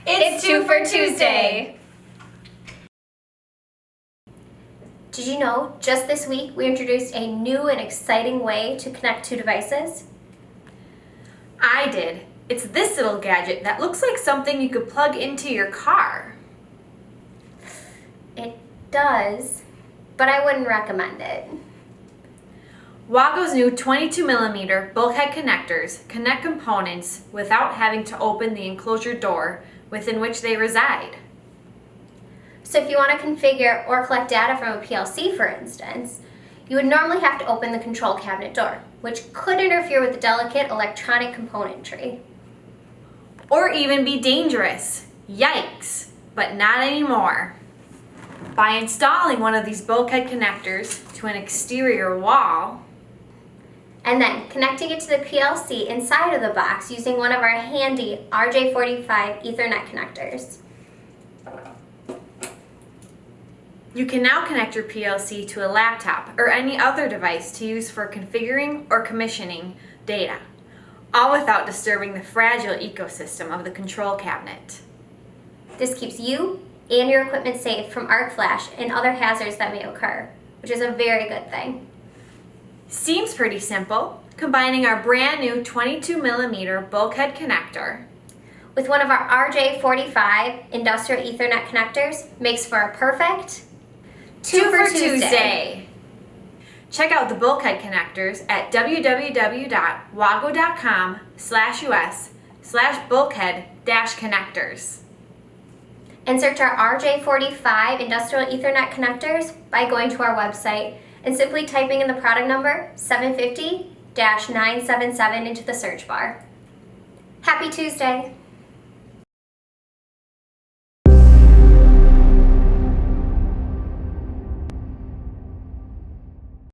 It's Two for Tuesday! Did you know, just this week, we introduced a new and exciting way to connect two devices? I did. It's this little gadget that looks like something you could plug into your car. It does, but I wouldn't recommend it. WAGO's new 22mm bulkhead connectors connect components without having to open the enclosure door within which they reside. So if you want to configure or collect data from a PLC, for instance, you would normally have to open the control cabinet door, which could interfere with the delicate electronic componentry. Or even be dangerous. Yikes! But not anymore. By installing one of these bulkhead connectors to an exterior wall, and then connecting it to the PLC inside of the box using one of our handy RJ45 Ethernet connectors. you can now connect your PLC to a laptop or any other device to use for configuring or commissioning data, all without disturbing the fragile ecosystem of the control cabinet. This keeps you and your equipment safe from arc flash and other hazards that may occur, which is a very good thing. Seems pretty simple, combining our brand new 22mm bulkhead connector with one of our RJ45 industrial Ethernet connectors makes for a perfect Two for Tuesday. Check out the bulkhead connectors at www.wago.com/us/bulkhead-connectors. And search our RJ45 industrial Ethernet connectors by going to our website and simply typing in the product number 750-977 into the search bar. Happy Tuesday!